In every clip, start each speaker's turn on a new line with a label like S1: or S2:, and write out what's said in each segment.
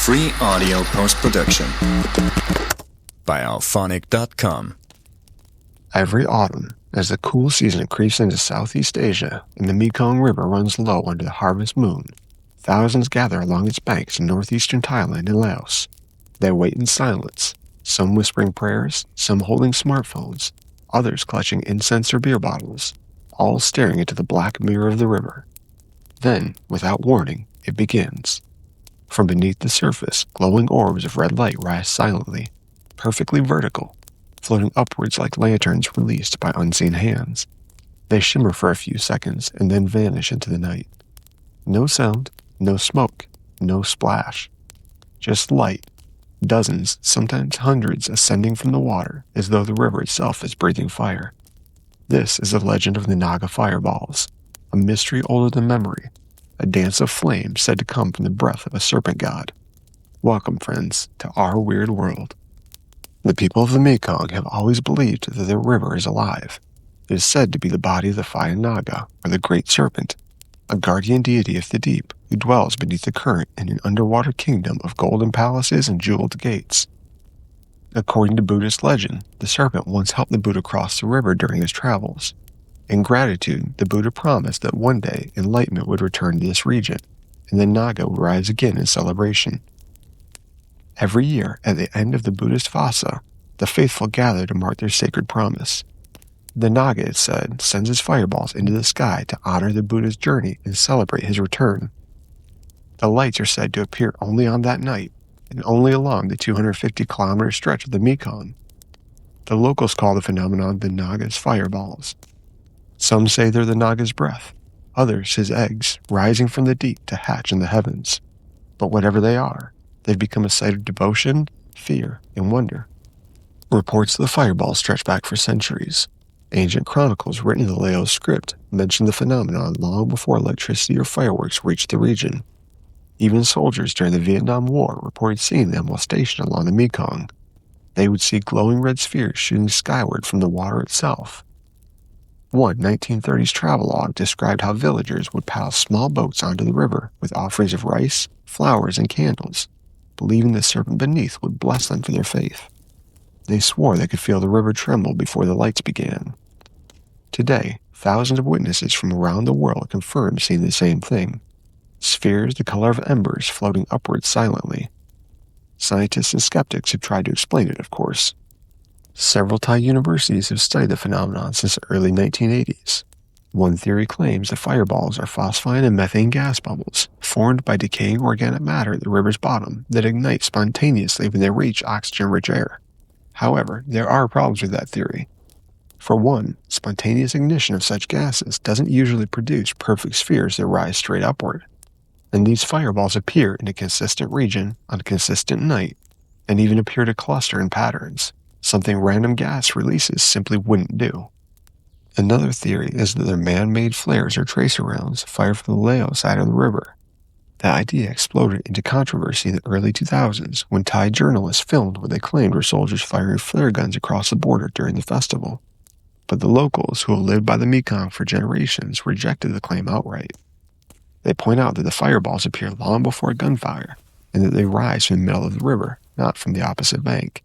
S1: Free audio post-production by alphonic.com.
S2: Every autumn, as the cool season creeps into Southeast Asia and the Mekong River runs low under the harvest moon, thousands gather along its banks in northeastern Thailand and Laos. They wait in silence, some whispering prayers, some holding smartphones, others clutching incense or beer bottles, all staring into the black mirror of the river. Then, without warning, it begins. From beneath the surface, glowing orbs of red light rise silently, perfectly vertical, floating upwards like lanterns released by unseen hands. They shimmer for a few seconds and then vanish into the night. No sound, no smoke, no splash. Just light, dozens, sometimes hundreds ascending from the water as though the river itself is breathing fire. This is the legend of the Naga Fireballs, a mystery older than memory, a dance of flame said to come from the breath of a serpent god. Welcome, friends, to our weird world. The people of the Mekong have always believed that their river is alive. It is said to be the body of the Phaya Naga, or the great serpent, a guardian deity of the deep who dwells beneath the current in an underwater kingdom of golden palaces and jeweled gates. According to Buddhist legend, the serpent once helped the Buddha cross the river during his travels. In gratitude, the Buddha promised that one day enlightenment would return to this region, and the Naga would rise again in celebration. Every year, at the end of the Buddhist Vasa, the faithful gather to mark their sacred promise. The Naga, it said, sends his fireballs into the sky to honor the Buddha's journey and celebrate his return. The lights are said to appear only on that night, and only along the 250-kilometer stretch of the Mekong. The locals call the phenomenon the Naga's fireballs. Some say they're the Naga's breath, others his eggs, rising from the deep to hatch in the heavens. But whatever they are, they've become a site of devotion, fear, and wonder. Reports of the fireballs stretch back for centuries. Ancient chronicles written in the Lao script mention the phenomenon long before electricity or fireworks reached the region. Even soldiers during the Vietnam War reported seeing them while stationed along the Mekong. They would see glowing red spheres shooting skyward from the water itself. One 1930s travelogue described how villagers would paddle small boats onto the river with offerings of rice, flowers, and candles, believing the serpent beneath would bless them for their faith. They swore they could feel the river tremble before the lights began. Today, thousands of witnesses from around the world confirm seeing the same thing. Spheres the color of embers floating upwards silently. Scientists and skeptics have tried to explain it, of course. Several Thai universities have studied the phenomenon since the early 1980s. One theory claims the fireballs are phosphine and methane gas bubbles formed by decaying organic matter at the river's bottom that ignite spontaneously when they reach oxygen-rich air. However, there are problems with that theory. For one, spontaneous ignition of such gases doesn't usually produce perfect spheres that rise straight upward. And these fireballs appear in a consistent region on a consistent night, and even appear to cluster in patterns, something random gas releases simply wouldn't do. Another theory is that they're man-made flares or tracer rounds fired from the Lao side of the river. That idea exploded into controversy in the early 2000s when Thai journalists filmed what they claimed were soldiers firing flare guns across the border during the festival. But the locals, who have lived by the Mekong for generations, rejected the claim outright. They point out that the fireballs appear long before gunfire, and that they rise from the middle of the river, not from the opposite bank.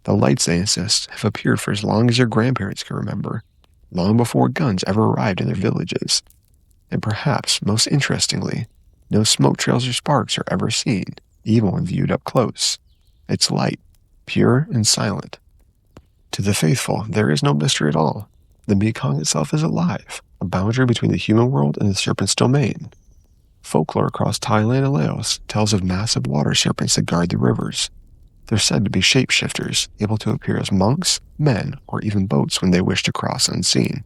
S2: The lights, they insist, have appeared for as long as their grandparents can remember, long before guns ever arrived in their villages. And perhaps, most interestingly, no smoke trails or sparks are ever seen, even when viewed up close. It's light, pure and silent. To the faithful, there is no mystery at all. The Mekong itself is alive, a boundary between the human world and the serpent's domain. Folklore across Thailand and Laos tells of massive water serpents that guard the rivers. They're said to be shapeshifters, able to appear as monks, men, or even boats when they wish to cross unseen.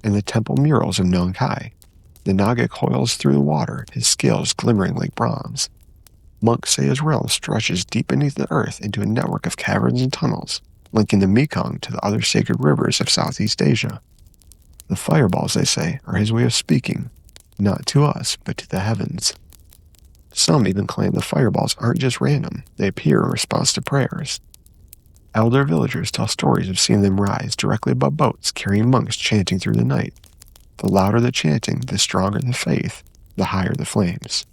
S2: In the temple murals of Nong Khai, the Naga coils through the water, his scales glimmering like bronze. Monks say his realm stretches deep beneath the earth into a network of caverns and tunnels, linking the Mekong to the other sacred rivers of Southeast Asia. The fireballs, they say, are his way of speaking, not to us, but to the heavens. Some even claim the fireballs aren't just random, they appear in response to prayers. Elder villagers tell stories of seeing them rise directly above boats carrying monks chanting through the night. The louder the chanting, the stronger the faith, the higher the flames.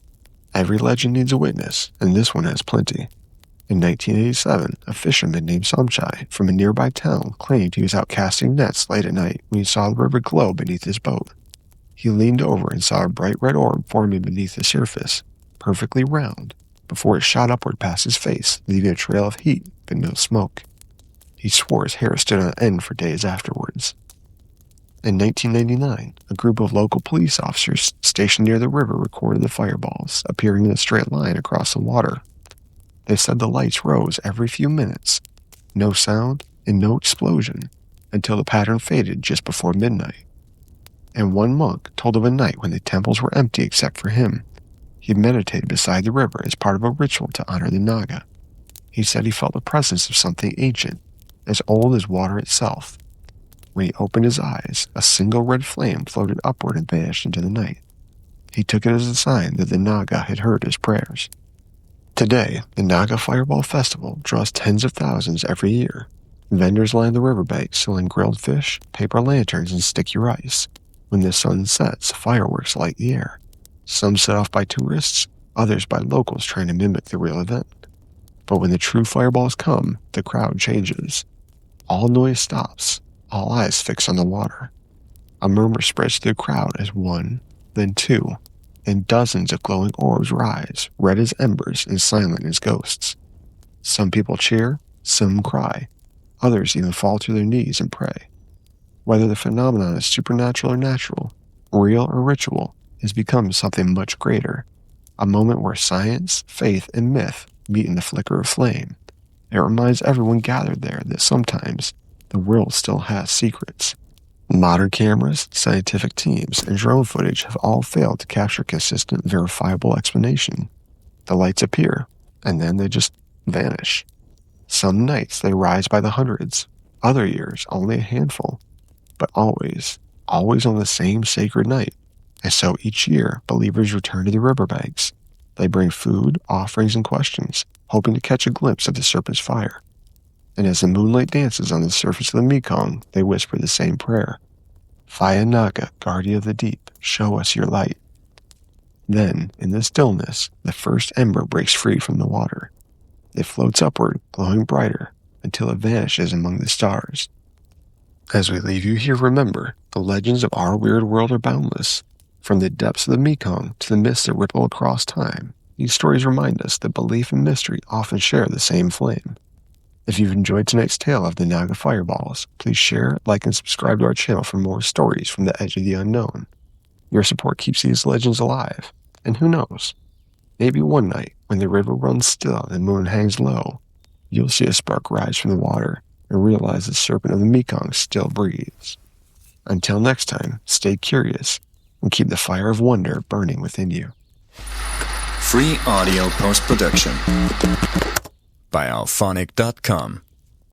S2: Every legend needs a witness, and this one has plenty. In 1987, a fisherman named Somchai from a nearby town claimed he was out casting nets late at night when he saw the river glow beneath his boat. He leaned over and saw a bright red orb forming beneath the surface, perfectly round, before it shot upward past his face, leaving a trail of heat but no smoke. He swore his hair stood on end for days afterwards. In 1999, a group of local police officers stationed near the river recorded the fireballs appearing in a straight line across the water. They said the lights rose every few minutes, no sound and no explosion, until the pattern faded just before midnight. And one monk told of a night when the temples were empty except for him. He meditated beside the river as part of a ritual to honor the Naga. He said he felt the presence of something ancient, as old as water itself. When he opened his eyes, a single red flame floated upward and vanished into the night. He took it as a sign that the Naga had heard his prayers. Today, the Naga Fireball Festival draws tens of thousands every year. Vendors line the riverbanks selling grilled fish, paper lanterns, and sticky rice. When the sun sets, fireworks light the air. Some set off by tourists, others by locals trying to mimic the real event. But when the true fireballs come, the crowd changes. All noise stops, all eyes fix on the water. A murmur spreads through the crowd as one, then two, and dozens of glowing orbs rise, red as embers and silent as ghosts. Some people cheer, some cry, others even fall to their knees and pray. Whether the phenomenon is supernatural or natural, real or ritual, has become something much greater, a moment where science, faith, and myth meet in the flicker of flame. It reminds everyone gathered there that sometimes the world still has secrets. Modern cameras, scientific teams, and drone footage have all failed to capture consistent, verifiable explanation. The lights appear, and then they just vanish. Some nights they rise by the hundreds, other years only a handful, but always on the same sacred night. And so each year, believers return to the riverbanks. They bring food, offerings, and questions, hoping to catch a glimpse of the serpent's fire. And as the moonlight dances on the surface of the Mekong, they whisper the same prayer. Phaya Nak, guardian of the deep, show us your light. Then, in the stillness, the first ember breaks free from the water. It floats upward, glowing brighter, until it vanishes among the stars. As we leave you here, remember, the legends of our weird world are boundless. From the depths of the Mekong to the mists that ripple across time, these stories remind us that belief and mystery often share the same flame. If you've enjoyed tonight's tale of the Naga Fireballs, please share, like, and subscribe to our channel for more stories from the edge of the unknown. Your support keeps these legends alive, and who knows, maybe one night, when the river runs still and the moon hangs low, you'll see a spark rise from the water and realize the serpent of the Mekong still breathes. Until next time, stay curious and keep the fire of wonder burning within you.
S1: Free audio post-production by alphonic.com.